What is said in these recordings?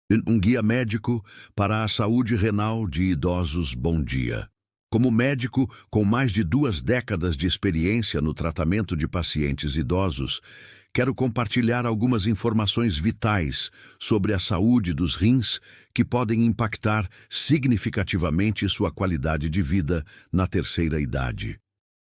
Um guia médico para a saúde renal de idosos. Bom dia. Como médico com mais de 2 décadas de experiência no tratamento de pacientes idosos, quero compartilhar algumas informações vitais sobre a saúde dos rins que podem impactar significativamente sua qualidade de vida na terceira idade.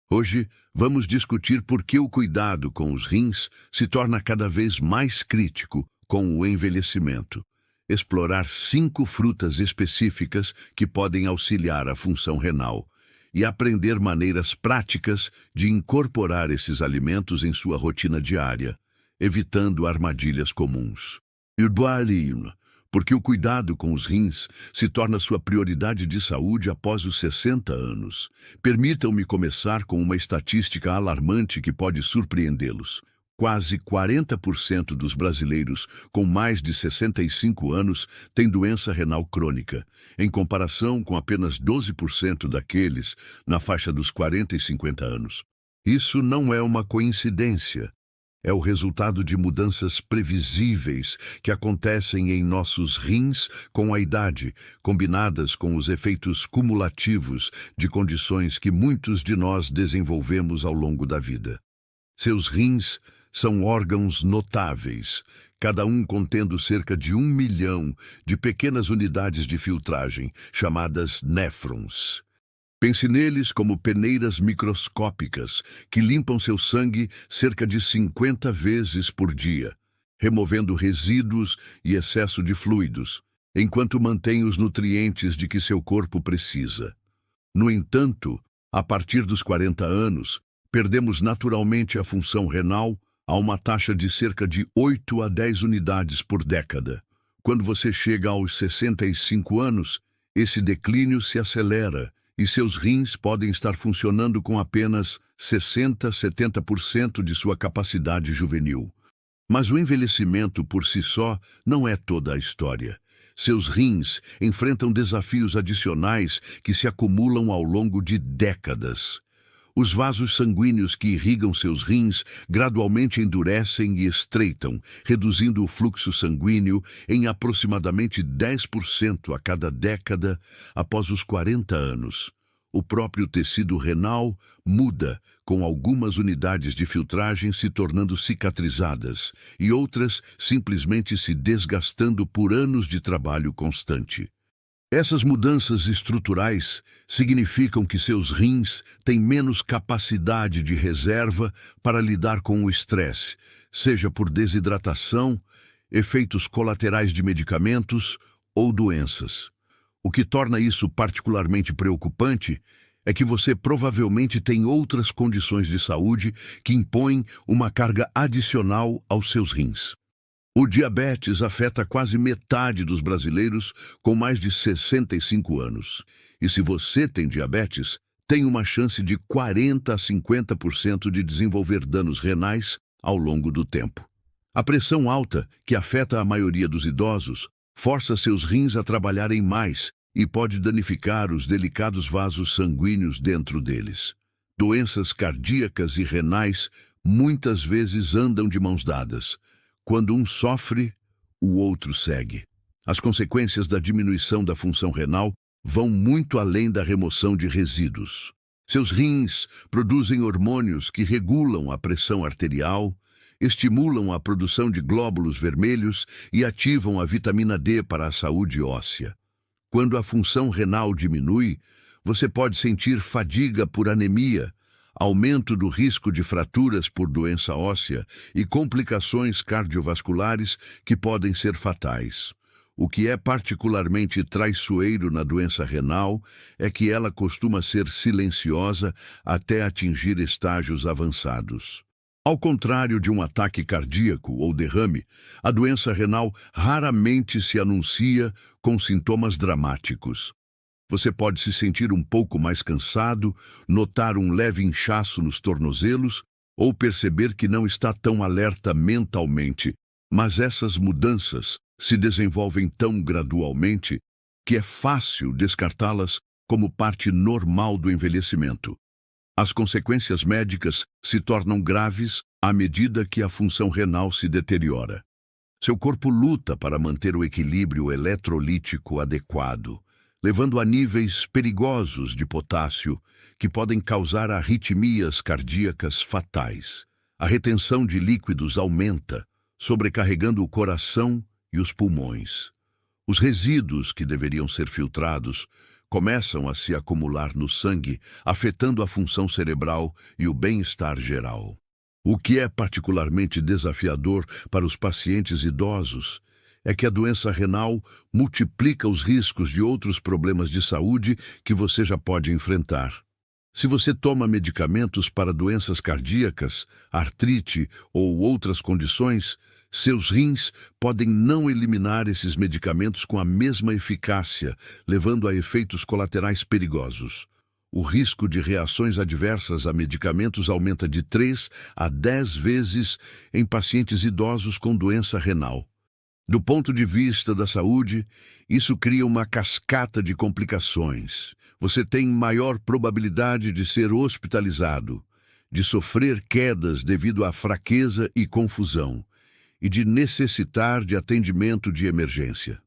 Hoje, vamos discutir por que o cuidado com os rins se torna cada vez mais crítico com o envelhecimento. Explorar 5 frutas específicas que podem auxiliar a função renal e aprender maneiras práticas de incorporar esses alimentos em sua rotina diária, evitando armadilhas comuns. Porque o cuidado com os rins se torna sua prioridade de saúde após os 60 anos. Permitam-me começar com uma estatística alarmante que pode surpreendê-los. Quase 40% dos brasileiros com mais de 65 anos têm doença renal crônica, em comparação com apenas 12% daqueles na faixa dos 40 e 50 anos. Isso não é uma coincidência. É o resultado de mudanças previsíveis que acontecem em nossos rins com a idade, combinadas com os efeitos cumulativos de condições que muitos de nós desenvolvemos ao longo da vida. Seus rins são órgãos notáveis, cada um contendo cerca de 1 milhão de pequenas unidades de filtragem, chamadas néfrons. Pense neles como peneiras microscópicas que limpam seu sangue cerca de 50 vezes por dia, removendo resíduos e excesso de fluidos, enquanto mantém os nutrientes de que seu corpo precisa. No entanto, a partir dos 40 anos, perdemos naturalmente a função renal a uma taxa de cerca de 8 a 10 unidades por década. Quando você chega aos 65 anos, esse declínio se acelera e seus rins podem estar funcionando com apenas 60 a 70% de sua capacidade juvenil. Mas o envelhecimento por si só não é toda a história. Seus rins enfrentam desafios adicionais que se acumulam ao longo de décadas. Os vasos sanguíneos que irrigam seus rins gradualmente endurecem e estreitam, reduzindo o fluxo sanguíneo em aproximadamente 10% a cada década após os 40 anos. O próprio tecido renal muda, com algumas unidades de filtragem se tornando cicatrizadas e outras simplesmente se desgastando por anos de trabalho constante. Essas mudanças estruturais significam que seus rins têm menos capacidade de reserva para lidar com o estresse, seja por desidratação, efeitos colaterais de medicamentos ou doenças. O que torna isso particularmente preocupante é que você provavelmente tem outras condições de saúde que impõem uma carga adicional aos seus rins. O diabetes afeta quase metade dos brasileiros com mais de 65 anos. E se você tem diabetes, tem uma chance de 40 a 50% de desenvolver danos renais ao longo do tempo. A pressão alta, que afeta a maioria dos idosos, força seus rins a trabalharem mais e pode danificar os delicados vasos sanguíneos dentro deles. Doenças cardíacas e renais muitas vezes andam de mãos dadas. Quando um sofre, o outro segue. As consequências da diminuição da função renal vão muito além da remoção de resíduos. Seus rins produzem hormônios que regulam a pressão arterial, estimulam a produção de glóbulos vermelhos e ativam a vitamina D para a saúde óssea. Quando a função renal diminui, você pode sentir fadiga por anemia, aumento do risco de fraturas por doença óssea e complicações cardiovasculares que podem ser fatais. O que é particularmente traiçoeiro na doença renal é que ela costuma ser silenciosa até atingir estágios avançados. Ao contrário de um ataque cardíaco ou derrame, a doença renal raramente se anuncia com sintomas dramáticos. Você pode se sentir um pouco mais cansado, notar um leve inchaço nos tornozelos ou perceber que não está tão alerta mentalmente, mas essas mudanças se desenvolvem tão gradualmente que é fácil descartá-las como parte normal do envelhecimento. As consequências médicas se tornam graves à medida que a função renal se deteriora. Seu corpo luta para manter o equilíbrio eletrolítico adequado, levando a níveis perigosos de potássio que podem causar arritmias cardíacas fatais. A retenção de líquidos aumenta, sobrecarregando o coração e os pulmões. Os resíduos que deveriam ser filtrados começam a se acumular no sangue, afetando a função cerebral e o bem-estar geral. O que é particularmente desafiador para os pacientes idosos é que a doença renal multiplica os riscos de outros problemas de saúde que você já pode enfrentar. Se você toma medicamentos para doenças cardíacas, artrite ou outras condições, seus rins podem não eliminar esses medicamentos com a mesma eficácia, levando a efeitos colaterais perigosos. O risco de reações adversas a medicamentos aumenta de 3 a 10 vezes em pacientes idosos com doença renal. Do ponto de vista da saúde, isso cria uma cascata de complicações. Você tem maior probabilidade de ser hospitalizado, de sofrer quedas devido à fraqueza e confusão, e de necessitar de atendimento de emergência.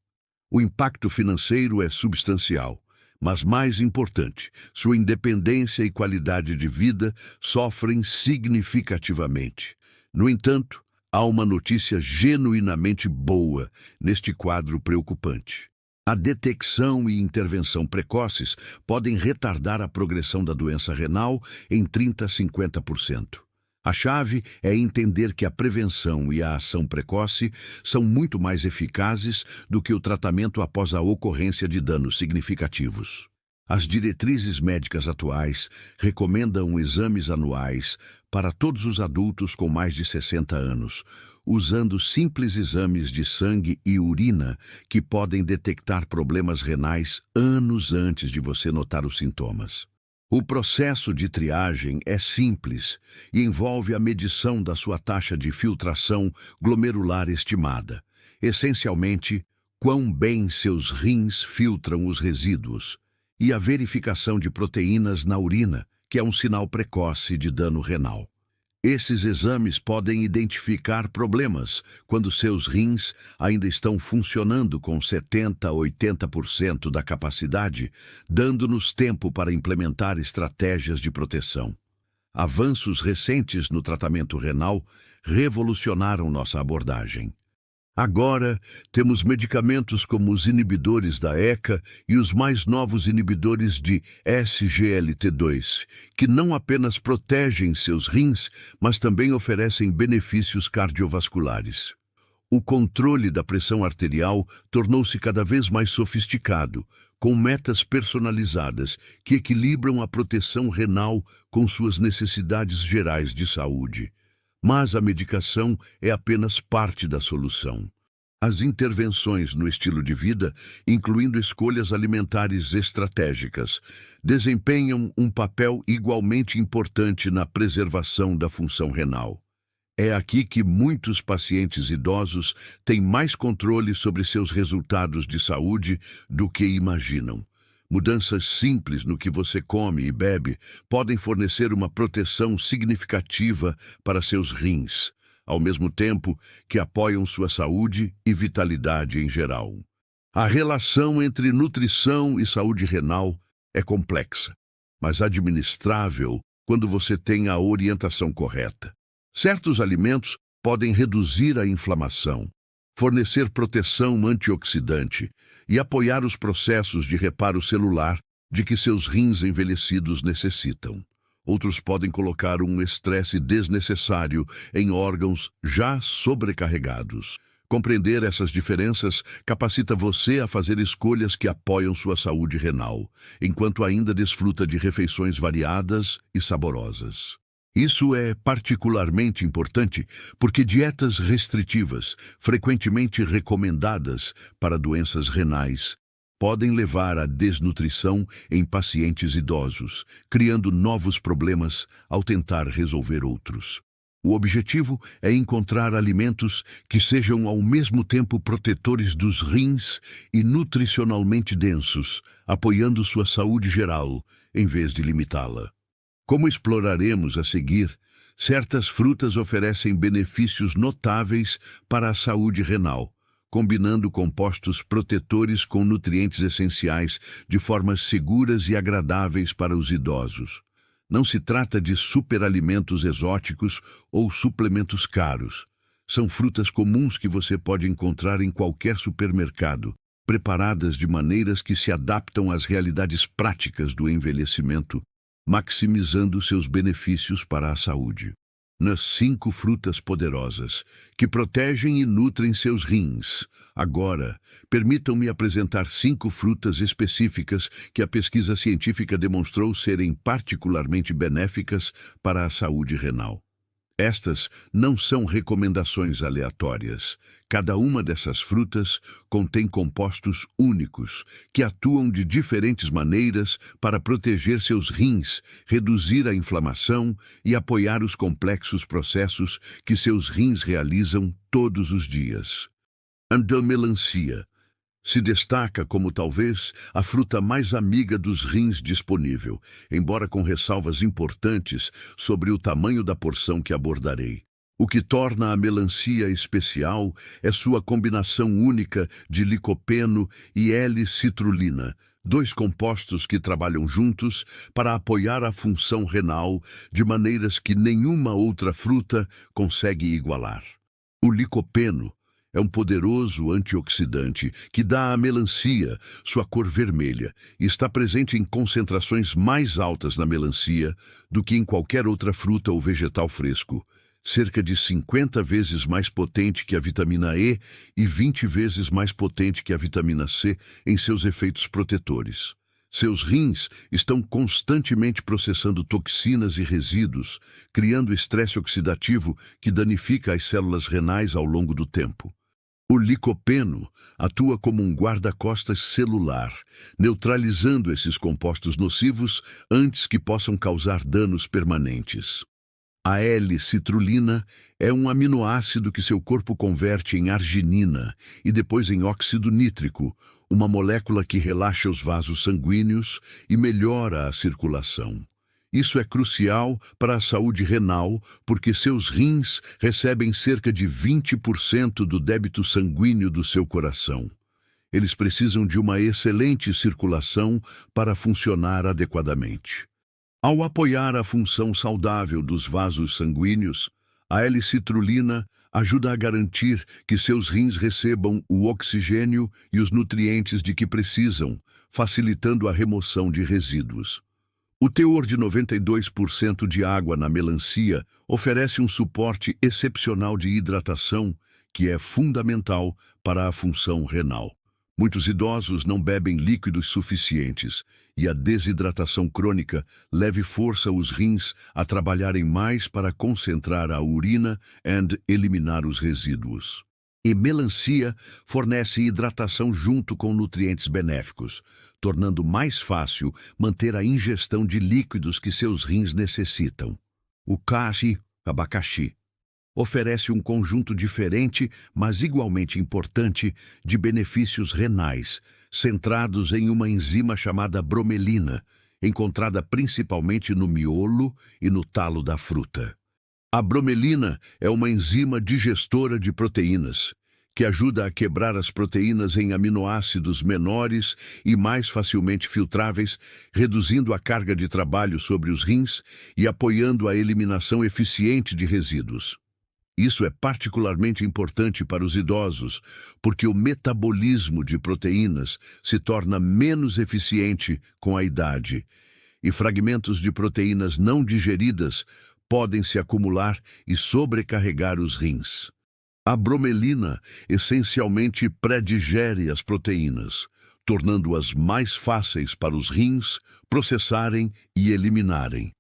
O impacto financeiro é substancial, mas mais importante, sua independência e qualidade de vida sofrem significativamente. No entanto, há uma notícia genuinamente boa neste quadro preocupante. A detecção e intervenção precoces podem retardar a progressão da doença renal em 30 a 50%. A chave é entender que a prevenção e a ação precoce são muito mais eficazes do que o tratamento após a ocorrência de danos significativos. As diretrizes médicas atuais recomendam exames anuais para todos os adultos com mais de 60 anos, usando simples exames de sangue e urina que podem detectar problemas renais anos antes de você notar os sintomas. O processo de triagem é simples e envolve a medição da sua taxa de filtração glomerular estimada, essencialmente, quão bem seus rins filtram os resíduos, e a verificação de proteínas na urina, que é um sinal precoce de dano renal. Esses exames podem identificar problemas quando seus rins ainda estão funcionando com 70 a 80% da capacidade, dando-nos tempo para implementar estratégias de proteção. Avanços recentes no tratamento renal revolucionaram nossa abordagem. Agora, temos medicamentos como os inibidores da ECA e os mais novos inibidores de SGLT2, que não apenas protegem seus rins, mas também oferecem benefícios cardiovasculares. O controle da pressão arterial tornou-se cada vez mais sofisticado, com metas personalizadas que equilibram a proteção renal com suas necessidades gerais de saúde. Mas a medicação é apenas parte da solução. As intervenções no estilo de vida, incluindo escolhas alimentares estratégicas, desempenham um papel igualmente importante na preservação da função renal. É aqui que muitos pacientes idosos têm mais controle sobre seus resultados de saúde do que imaginam. Mudanças simples no que você come e bebe podem fornecer uma proteção significativa para seus rins, ao mesmo tempo que apoiam sua saúde e vitalidade em geral. A relação entre nutrição e saúde renal é complexa, mas administrável quando você tem a orientação correta. Certos alimentos podem reduzir a inflamação, fornecer proteção antioxidante e apoiar os processos de reparo celular de que seus rins envelhecidos necessitam. Outros podem colocar um estresse desnecessário em órgãos já sobrecarregados. Compreender essas diferenças capacita você a fazer escolhas que apoiam sua saúde renal, enquanto ainda desfruta de refeições variadas e saborosas. Isso é particularmente importante porque dietas restritivas, frequentemente recomendadas para doenças renais, podem levar à desnutrição em pacientes idosos, criando novos problemas ao tentar resolver outros. O objetivo é encontrar alimentos que sejam ao mesmo tempo protetores dos rins e nutricionalmente densos, apoiando sua saúde geral, em vez de limitá-la. Como exploraremos a seguir, Certas frutas oferecem benefícios notáveis para a saúde renal, combinando compostos protetores com nutrientes essenciais de formas seguras e agradáveis para os idosos. Não se trata de superalimentos exóticos ou suplementos caros. São frutas comuns que você pode encontrar em qualquer supermercado, preparadas de maneiras que se adaptam às realidades práticas do envelhecimento, maximizando seus benefícios para a saúde. Nas 5 frutas poderosas, que protegem e nutrem seus rins. Agora, permitam-me apresentar 5 frutas específicas que a pesquisa científica demonstrou serem particularmente benéficas para a saúde renal. Estas não são recomendações aleatórias. Cada uma dessas frutas contém compostos únicos que atuam de diferentes maneiras para proteger seus rins, reduzir a inflamação e apoiar os complexos processos que seus rins realizam todos os dias. A melancia se destaca como talvez a fruta mais amiga dos rins disponível, embora com ressalvas importantes sobre o tamanho da porção que abordarei. O que torna a melancia especial é sua combinação única de licopeno e L-citrulina, 2 compostos que trabalham juntos para apoiar a função renal de maneiras que nenhuma outra fruta consegue igualar. O licopeno é um poderoso antioxidante que dá à melancia sua cor vermelha e está presente em concentrações mais altas na melancia do que em qualquer outra fruta ou vegetal fresco, cerca de 50 vezes mais potente que a vitamina E e 20 vezes mais potente que a vitamina C em seus efeitos protetores. Seus rins estão constantemente processando toxinas e resíduos, criando estresse oxidativo que danifica as células renais ao longo do tempo. O licopeno atua como um guarda-costas celular, neutralizando esses compostos nocivos antes que possam causar danos permanentes. A L-citrulina é um aminoácido que seu corpo converte em arginina e depois em óxido nítrico, uma molécula que relaxa os vasos sanguíneos e melhora a circulação. Isso é crucial para a saúde renal, porque seus rins recebem cerca de 20% do débito sanguíneo do seu coração. Eles precisam de uma excelente circulação para funcionar adequadamente. Ao apoiar a função saudável dos vasos sanguíneos, a L-citrulina ajuda a garantir que seus rins recebam o oxigênio e os nutrientes de que precisam, facilitando a remoção de resíduos. O teor de 92% de água na melancia oferece um suporte excepcional de hidratação que é fundamental para a função renal. Muitos idosos não bebem líquidos suficientes e a desidratação crônica leva força os rins a trabalharem mais para concentrar a urina e eliminar os resíduos. E melancia fornece hidratação junto com nutrientes benéficos, tornando mais fácil manter a ingestão de líquidos que seus rins necessitam. O cassi, abacaxi, oferece um conjunto diferente, mas igualmente importante, de benefícios renais, centrados em uma enzima chamada bromelina, encontrada principalmente no miolo e no talo da fruta. A bromelina é uma enzima digestora de proteínas, que ajuda a quebrar as proteínas em aminoácidos menores e mais facilmente filtráveis, reduzindo a carga de trabalho sobre os rins e apoiando a eliminação eficiente de resíduos. Isso é particularmente importante para os idosos, porque o metabolismo de proteínas se torna menos eficiente com a idade, e fragmentos de proteínas não digeridas podem se acumular e sobrecarregar os rins. A bromelina essencialmente predigere as proteínas, tornando-as mais fáceis para os rins processarem e eliminarem.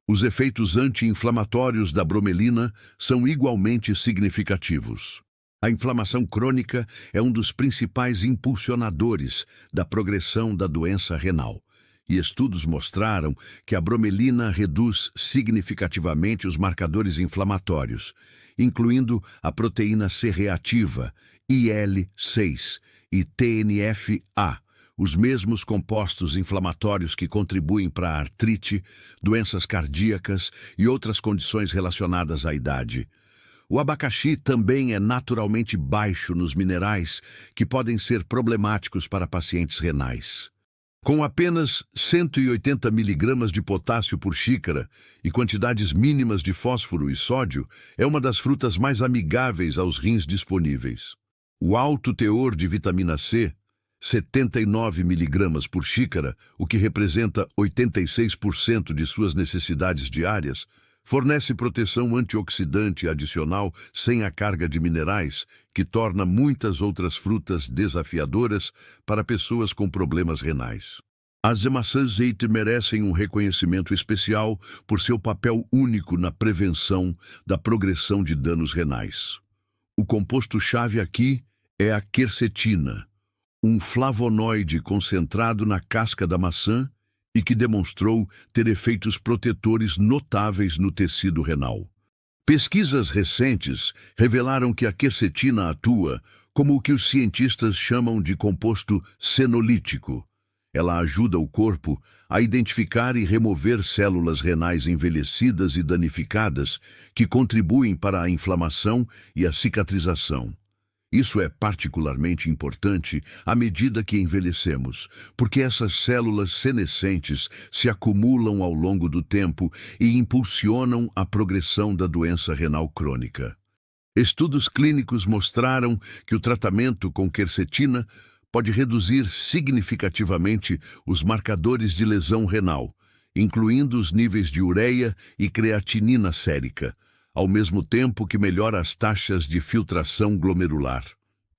Os efeitos anti-inflamatórios da bromelina são igualmente significativos. A inflamação crônica é um dos principais impulsionadores da progressão da doença renal, e estudos mostraram que a bromelina reduz significativamente os marcadores inflamatórios, incluindo a proteína C reativa, IL-6 e TNF-A, os mesmos compostos inflamatórios que contribuem para a artrite, doenças cardíacas e outras condições relacionadas à idade. O abacaxi também é naturalmente baixo nos minerais, que podem ser problemáticos para pacientes renais. Com apenas 180 miligramas de potássio por xícara e quantidades mínimas de fósforo e sódio, é uma das frutas mais amigáveis aos rins disponíveis. O alto teor de vitamina C, 79 miligramas por xícara, o que representa 86% de suas necessidades diárias, fornece proteção antioxidante adicional sem a carga de minerais, que torna muitas outras frutas desafiadoras para pessoas com problemas renais. As maçãs azeite merecem um reconhecimento especial por seu papel único na prevenção da progressão de danos renais. O composto-chave aqui é a quercetina, um flavonoide concentrado na casca da maçã e que demonstrou ter efeitos protetores notáveis no tecido renal. Pesquisas recentes revelaram que a quercetina atua como o que os cientistas chamam de composto senolítico. Ela ajuda o corpo a identificar e remover células renais envelhecidas e danificadas que contribuem para a inflamação e a cicatrização. Isso é particularmente importante à medida que envelhecemos, porque essas células senescentes se acumulam ao longo do tempo e impulsionam a progressão da doença renal crônica. Estudos clínicos mostraram que o tratamento com quercetina pode reduzir significativamente os marcadores de lesão renal, incluindo os níveis de ureia e creatinina sérica, ao mesmo tempo que melhora as taxas de filtração glomerular.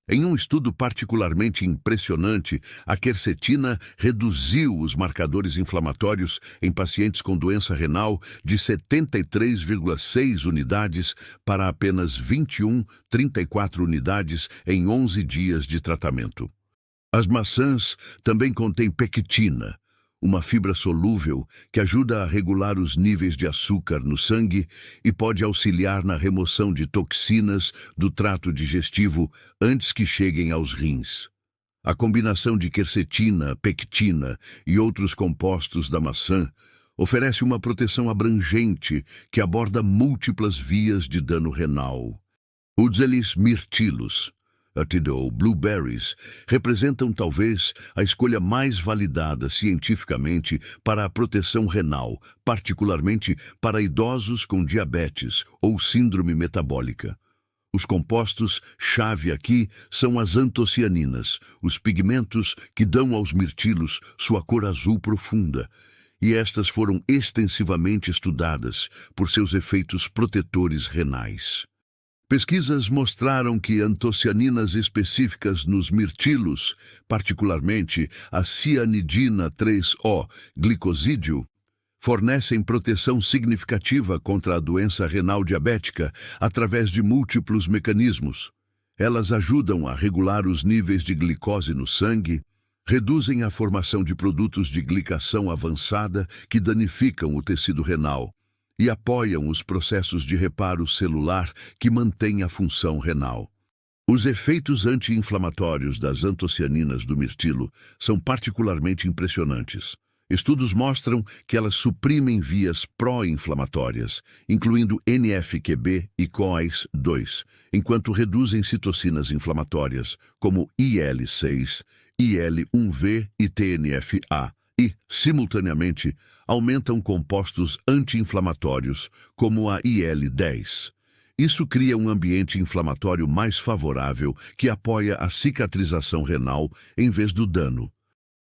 Em um estudo particularmente impressionante, a quercetina reduziu os marcadores inflamatórios em pacientes com doença renal de 73,6 unidades para apenas 21,34 unidades em 11 dias de tratamento. As maçãs também contêm pectina, uma fibra solúvel que ajuda a regular os níveis de açúcar no sangue e pode auxiliar na remoção de toxinas do trato digestivo antes que cheguem aos rins. A combinação de quercetina, pectina e outros compostos da maçã oferece uma proteção abrangente que aborda múltiplas vias de dano renal. Oxalis myrtillus ou blueberries representam talvez a escolha mais validada cientificamente para a proteção renal, particularmente para idosos com diabetes ou síndrome metabólica. Os compostos-chave aqui são as antocianinas, os pigmentos que dão aos mirtilos sua cor azul profunda, e estas foram extensivamente estudadas por seus efeitos protetores renais. Pesquisas mostraram que antocianinas específicas nos mirtilos, particularmente a cianidina 3-O glicosídeo, fornecem proteção significativa contra a doença renal diabética através de múltiplos mecanismos. Elas ajudam a regular os níveis de glicose no sangue, reduzem a formação de produtos de glicação avançada que danificam o tecido renal, e apoiam os processos de reparo celular que mantêm a função renal. Os efeitos anti-inflamatórios das antocianinas do mirtilo são particularmente impressionantes. Estudos mostram que elas suprimem vias pró-inflamatórias, incluindo NF-QB e COX-2, enquanto reduzem citocinas inflamatórias, como IL-6, IL-1V e TNF-A, e, simultaneamente, aumentam compostos anti-inflamatórios, como a IL-10. Isso cria um ambiente inflamatório mais favorável que apoia a cicatrização renal em vez do dano.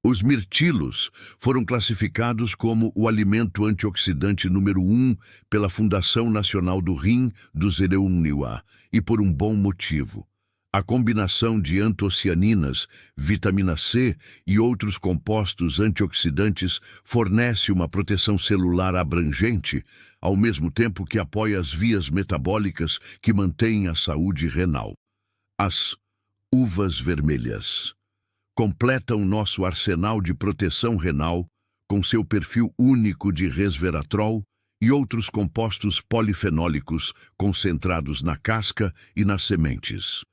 Os mirtilos foram classificados como o alimento antioxidante número 1 pela Fundação Nacional do Rim do Zereunia, e por um bom motivo. A combinação de antocianinas, vitamina C e outros compostos antioxidantes fornece uma proteção celular abrangente, ao mesmo tempo que apoia as vias metabólicas que mantêm a saúde renal. As uvas vermelhas completam nosso arsenal de proteção renal com seu perfil único de resveratrol e outros compostos polifenólicos concentrados na casca e nas sementes.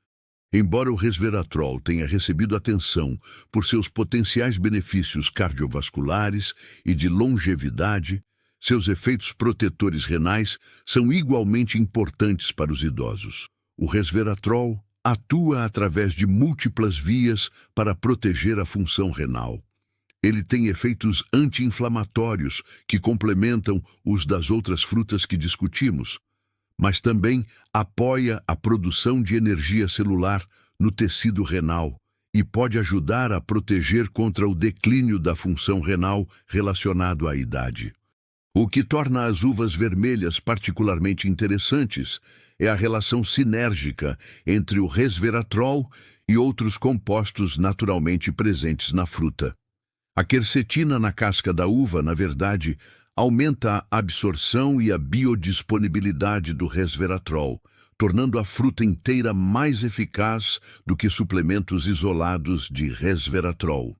Embora o resveratrol tenha recebido atenção por seus potenciais benefícios cardiovasculares e de longevidade, seus efeitos protetores renais são igualmente importantes para os idosos. O resveratrol atua através de múltiplas vias para proteger a função renal. Ele tem efeitos anti-inflamatórios que complementam os das outras frutas que discutimos, mas também apoia a produção de energia celular no tecido renal e pode ajudar a proteger contra o declínio da função renal relacionado à idade. O que torna as uvas vermelhas particularmente interessantes é a relação sinérgica entre o resveratrol e outros compostos naturalmente presentes na fruta. A quercetina na casca da uva, na verdade, aumenta a absorção e a biodisponibilidade do resveratrol, tornando a fruta inteira mais eficaz do que suplementos isolados de resveratrol.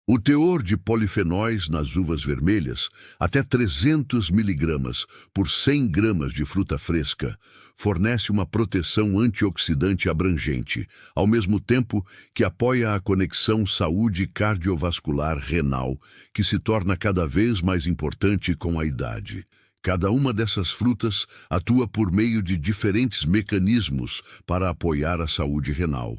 O teor de polifenóis nas uvas vermelhas, até 300 miligramas por 100 gramas de fruta fresca, fornece uma proteção antioxidante abrangente, ao mesmo tempo que apoia a conexão saúde cardiovascular renal, que se torna cada vez mais importante com a idade. Cada uma dessas frutas atua por meio de diferentes mecanismos para apoiar a saúde renal.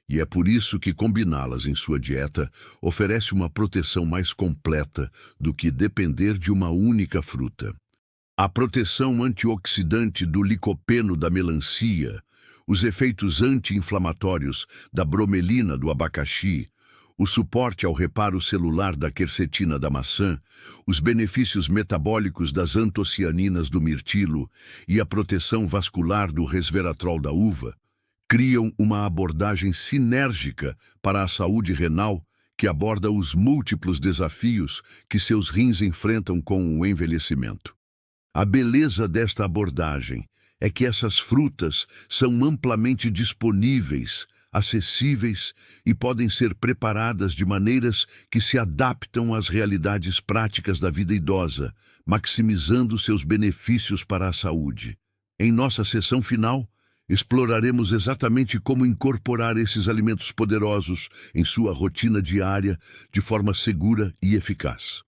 E é por isso que combiná-las em sua dieta oferece uma proteção mais completa do que depender de uma única fruta. A proteção antioxidante do licopeno da melancia, os efeitos anti-inflamatórios da bromelina do abacaxi, o suporte ao reparo celular da quercetina da maçã, os benefícios metabólicos das antocianinas do mirtilo e a proteção vascular do resveratrol da uva, criam uma abordagem sinérgica para a saúde renal que aborda os múltiplos desafios que seus rins enfrentam com o envelhecimento. A beleza desta abordagem é que essas frutas são amplamente disponíveis, acessíveis e podem ser preparadas de maneiras que se adaptam às realidades práticas da vida idosa, maximizando seus benefícios para a saúde. Em nossa sessão final, exploraremos exatamente como incorporar esses alimentos poderosos em sua rotina diária de forma segura e eficaz.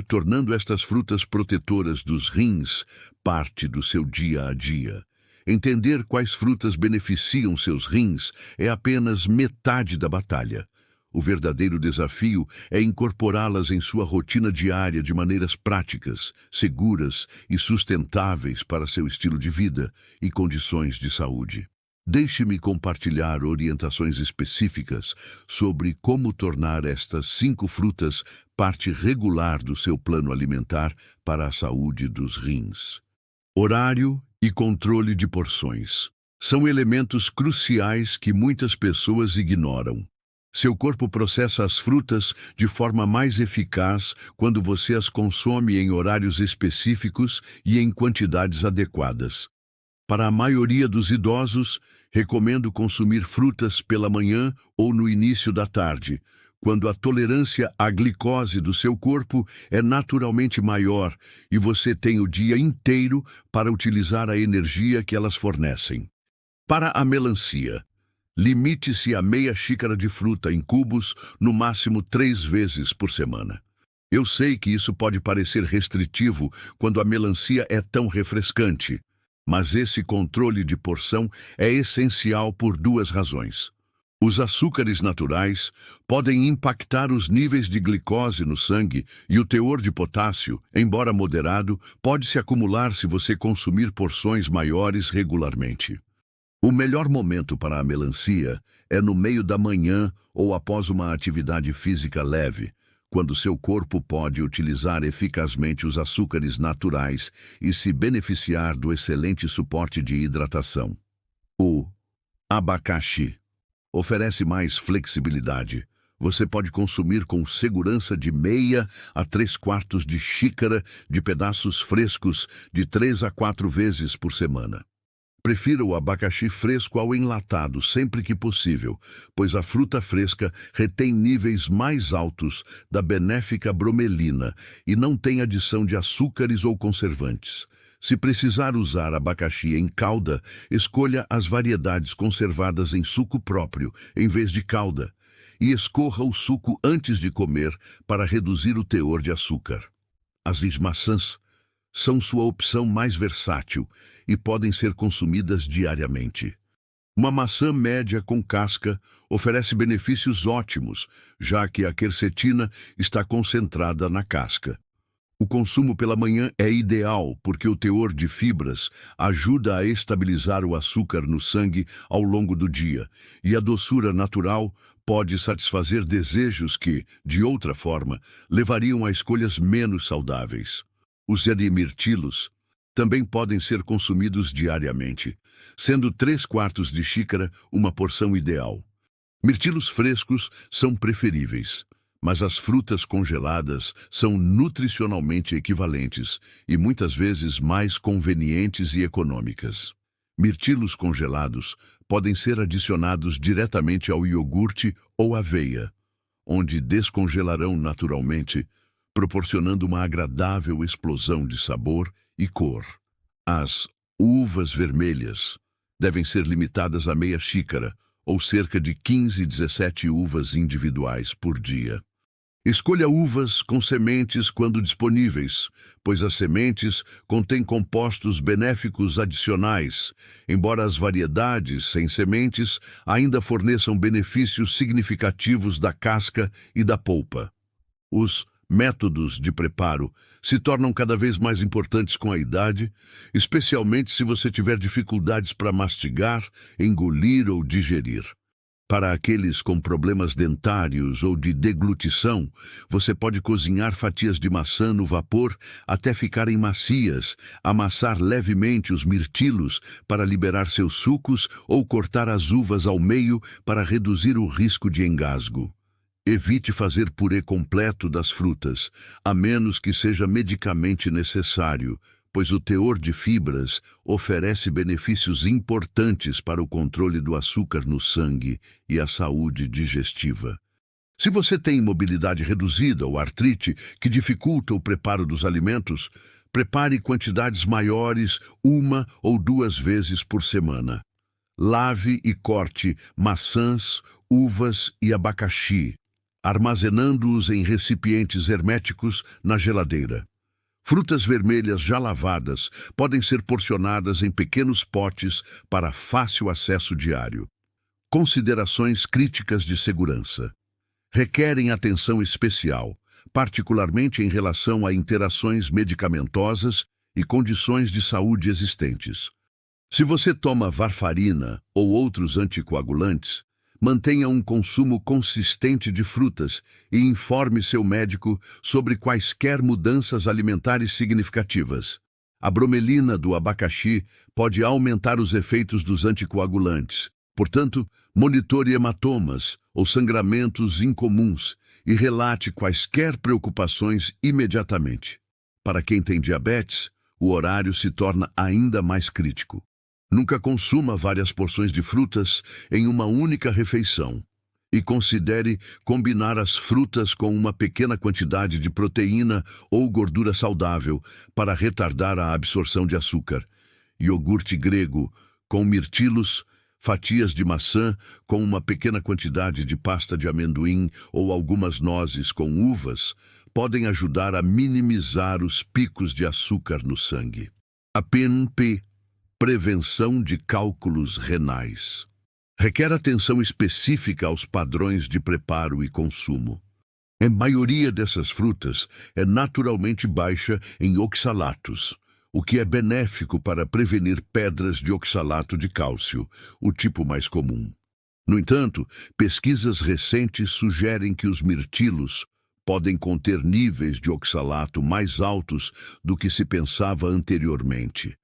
Tornando estas frutas protetoras dos rins parte do seu dia a dia. Entender quais frutas beneficiam seus rins é apenas metade da batalha. O verdadeiro desafio é incorporá-las em sua rotina diária de maneiras práticas, seguras e sustentáveis para seu estilo de vida e condições de saúde. Deixe-me compartilhar orientações específicas sobre como tornar estas 5 frutas parte regular do seu plano alimentar para a saúde dos rins. Horário e controle de porções são elementos cruciais que muitas pessoas ignoram. Seu corpo processa as frutas de forma mais eficaz quando você as consome em horários específicos e em quantidades adequadas. Para a maioria dos idosos, recomendo consumir frutas pela manhã ou no início da tarde, quando a tolerância à glicose do seu corpo é naturalmente maior e você tem o dia inteiro para utilizar a energia que elas fornecem. Para a melancia, limite-se a meia xícara de fruta em cubos, no máximo 3 vezes por semana. Eu sei que isso pode parecer restritivo quando a melancia é tão refrescante, mas esse controle de porção é essencial por 2 razões. Os açúcares naturais podem impactar os níveis de glicose no sangue e o teor de potássio, embora moderado, pode se acumular se você consumir porções maiores regularmente. O melhor momento para a melancia é no meio da manhã ou após uma atividade física leve, quando seu corpo pode utilizar eficazmente os açúcares naturais e se beneficiar do excelente suporte de hidratação. O abacaxi oferece mais flexibilidade. Você pode consumir com segurança de meia a 3/4 de xícara de pedaços frescos de 3 a 4 vezes por semana. Prefira o abacaxi fresco ao enlatado sempre que possível, pois a fruta fresca retém níveis mais altos da benéfica bromelina e não tem adição de açúcares ou conservantes. Se precisar usar abacaxi em calda, escolha as variedades conservadas em suco próprio, em vez de calda, e escorra o suco antes de comer para reduzir o teor de açúcar. As maçãs são sua opção mais versátil e podem ser consumidas diariamente. Uma maçã média com casca oferece benefícios ótimos, já que a quercetina está concentrada na casca. O consumo pela manhã é ideal porque o teor de fibras ajuda a estabilizar o açúcar no sangue ao longo do dia, e a doçura natural pode satisfazer desejos que, de outra forma, levariam a escolhas menos saudáveis. Os mirtilos também podem ser consumidos diariamente, sendo 3/4 de xícara uma porção ideal. Mirtilos frescos são preferíveis, mas as frutas congeladas são nutricionalmente equivalentes e muitas vezes mais convenientes e econômicas. Mirtilos congelados podem ser adicionados diretamente ao iogurte ou aveia, onde descongelarão naturalmente, proporcionando uma agradável explosão de sabor e cor. As uvas vermelhas devem ser limitadas a meia xícara, ou cerca de 15-17 uvas individuais por dia. Escolha uvas com sementes quando disponíveis, pois as sementes contêm compostos benéficos adicionais, embora as variedades sem sementes ainda forneçam benefícios significativos da casca e da polpa. Os métodos de preparo se tornam cada vez mais importantes com a idade, especialmente se você tiver dificuldades para mastigar, engolir ou digerir. Para aqueles com problemas dentários ou de deglutição, você pode cozinhar fatias de maçã no vapor até ficarem macias, amassar levemente os mirtilos para liberar seus sucos ou cortar as uvas ao meio para reduzir o risco de engasgo. Evite fazer purê completo das frutas, a menos que seja medicamente necessário, pois o teor de fibras oferece benefícios importantes para o controle do açúcar no sangue e a saúde digestiva. Se você tem mobilidade reduzida ou artrite que dificulta o preparo dos alimentos, prepare quantidades maiores 1 ou 2 vezes por semana. Lave e corte maçãs, uvas e abacaxi, armazenando-os em recipientes herméticos na geladeira. Frutas vermelhas já lavadas podem ser porcionadas em pequenos potes para fácil acesso diário. Considerações críticas de segurança. Requerem atenção especial, particularmente em relação a interações medicamentosas e condições de saúde existentes. Se você toma varfarina ou outros anticoagulantes, mantenha um consumo consistente de frutas e informe seu médico sobre quaisquer mudanças alimentares significativas. A bromelina do abacaxi pode aumentar os efeitos dos anticoagulantes. Portanto, monitore hematomas ou sangramentos incomuns e relate quaisquer preocupações imediatamente. Para quem tem diabetes, o horário se torna ainda mais crítico. Nunca consuma várias porções de frutas em uma única refeição. E considere combinar as frutas com uma pequena quantidade de proteína ou gordura saudável para retardar a absorção de açúcar. Iogurte grego com mirtilos, fatias de maçã com uma pequena quantidade de pasta de amendoim ou algumas nozes com uvas podem ajudar a minimizar os picos de açúcar no sangue. A PNP, prevenção de cálculos renais, requer atenção específica aos padrões de preparo e consumo. A maioria dessas frutas é naturalmente baixa em oxalatos, o que é benéfico para prevenir pedras de oxalato de cálcio, o tipo mais comum. No entanto, pesquisas recentes sugerem que os mirtilos podem conter níveis de oxalato mais altos do que se pensava anteriormente.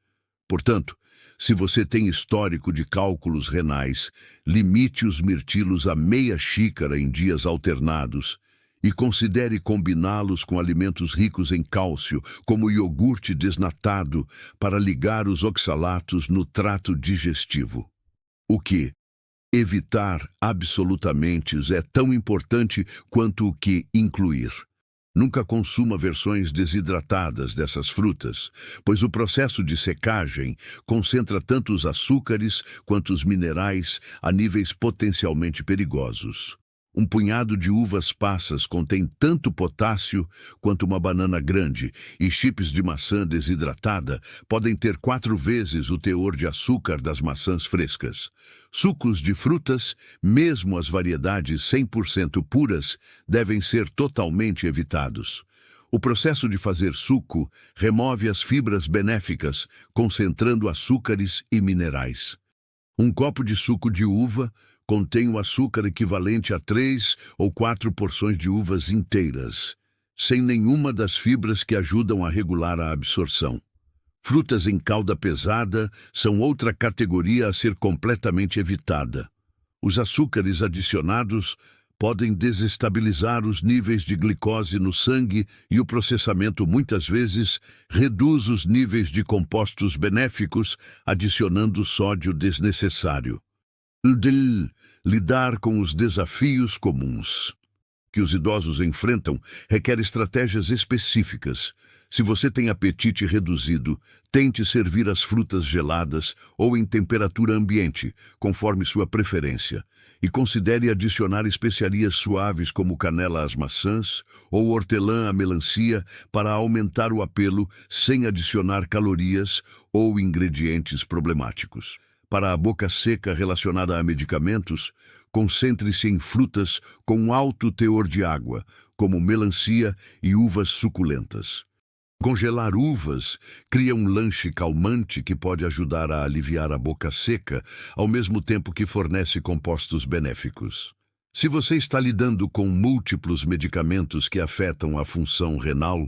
Portanto, se você tem histórico de cálculos renais, limite os mirtilos a meia xícara em dias alternados e considere combiná-los com alimentos ricos em cálcio, como iogurte desnatado, para ligar os oxalatos no trato digestivo. O que evitar absolutamente é tão importante quanto o que incluir. Nunca consuma versões desidratadas dessas frutas, pois o processo de secagem concentra tanto os açúcares quanto os minerais a níveis potencialmente perigosos. Um punhado de uvas passas contém tanto potássio quanto uma banana grande, e chips de maçã desidratada podem ter 4 vezes o teor de açúcar das maçãs frescas. Sucos de frutas, mesmo as variedades 100% puras, devem ser totalmente evitados. O processo de fazer suco remove as fibras benéficas, concentrando açúcares e minerais. Um copo de suco de uva contém o açúcar equivalente a 3 ou 4 porções de uvas inteiras, sem nenhuma das fibras que ajudam a regular a absorção. Frutas em calda pesada são outra categoria a ser completamente evitada. Os açúcares adicionados podem desestabilizar os níveis de glicose no sangue e o processamento muitas vezes reduz os níveis de compostos benéficos, adicionando sódio desnecessário. Lidar com os desafios comuns que os idosos enfrentam requer estratégias específicas. Se você tem apetite reduzido, tente servir as frutas geladas ou em temperatura ambiente, conforme sua preferência, e considere adicionar especiarias suaves como canela às maçãs ou hortelã à melancia para aumentar o apelo sem adicionar calorias ou ingredientes problemáticos. Para a boca seca relacionada a medicamentos, concentre-se em frutas com alto teor de água, como melancia e uvas suculentas. Congelar uvas cria um lanche calmante que pode ajudar a aliviar a boca seca, ao mesmo tempo que fornece compostos benéficos. Se você está lidando com múltiplos medicamentos que afetam a função renal,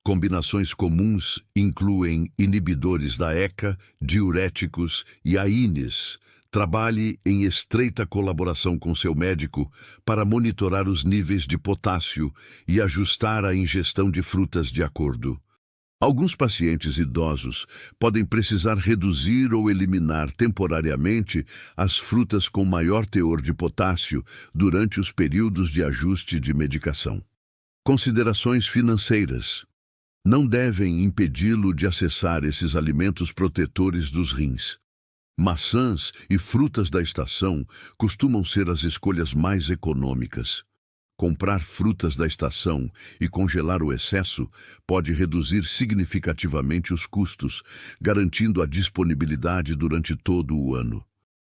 combinações comuns incluem inibidores da ECA, diuréticos e AINES. Trabalhe em estreita colaboração com seu médico para monitorar os níveis de potássio e ajustar a ingestão de frutas de acordo. Alguns pacientes idosos podem precisar reduzir ou eliminar temporariamente as frutas com maior teor de potássio durante os períodos de ajuste de medicação. Considerações financeiras não devem impedi-lo de acessar esses alimentos protetores dos rins. Maçãs e frutas da estação costumam ser as escolhas mais econômicas. Comprar frutas da estação e congelar o excesso pode reduzir significativamente os custos, garantindo a disponibilidade durante todo o ano.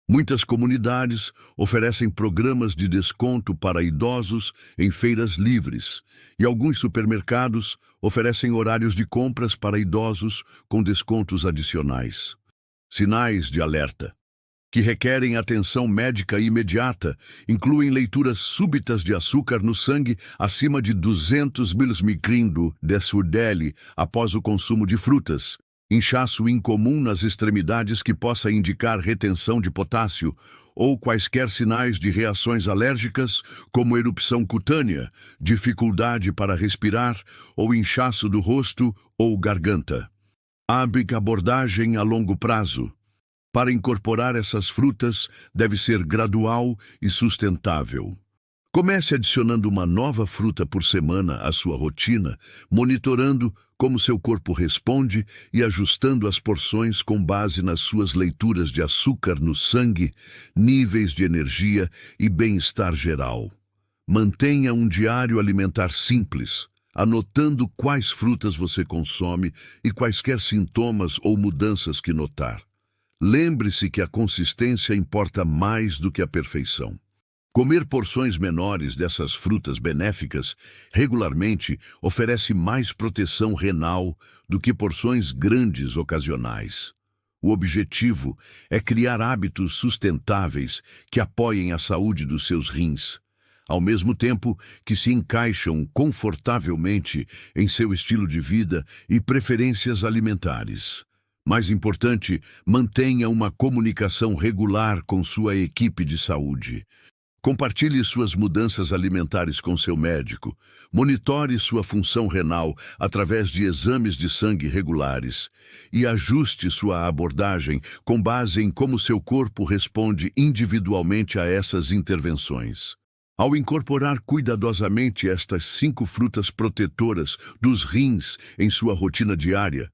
Muitas comunidades oferecem programas de desconto para idosos em feiras livres, e alguns supermercados oferecem horários de compras para idosos com descontos adicionais. Sinais de alerta que requerem atenção médica imediata incluem leituras súbitas de açúcar no sangue acima de 200 mg/dL após o consumo de frutas, inchaço incomum nas extremidades que possa indicar retenção de potássio, ou quaisquer sinais de reações alérgicas, como erupção cutânea, dificuldade para respirar ou inchaço do rosto ou garganta. Abordagem a longo prazo. Para incorporar essas frutas, deve ser gradual e sustentável. Comece adicionando uma nova fruta por semana à sua rotina, monitorando como seu corpo responde e ajustando as porções com base nas suas leituras de açúcar no sangue, níveis de energia e bem-estar geral. Mantenha um diário alimentar simples, anotando quais frutas você consome e quaisquer sintomas ou mudanças que notar. Lembre-se que a consistência importa mais do que a perfeição. Comer porções menores dessas frutas benéficas regularmente oferece mais proteção renal do que porções grandes ocasionais. O objetivo é criar hábitos sustentáveis que apoiem a saúde dos seus rins, ao mesmo tempo que se encaixam confortavelmente em seu estilo de vida e preferências alimentares. Mais importante, mantenha uma comunicação regular com sua equipe de saúde. Compartilhe suas mudanças alimentares com seu médico. Monitore sua função renal através de exames de sangue regulares e ajuste sua abordagem com base em como seu corpo responde individualmente a essas intervenções. Ao incorporar cuidadosamente estas 5 frutas protetoras dos rins em sua rotina diária,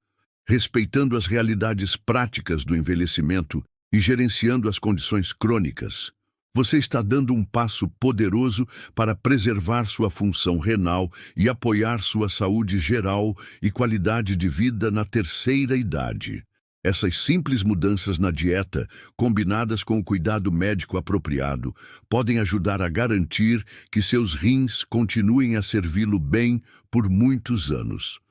respeitando as realidades práticas do envelhecimento e gerenciando as condições crônicas, você está dando um passo poderoso para preservar sua função renal e apoiar sua saúde geral e qualidade de vida na terceira idade. Essas simples mudanças na dieta, combinadas com o cuidado médico apropriado, podem ajudar a garantir que seus rins continuem a servi-lo bem por muitos anos.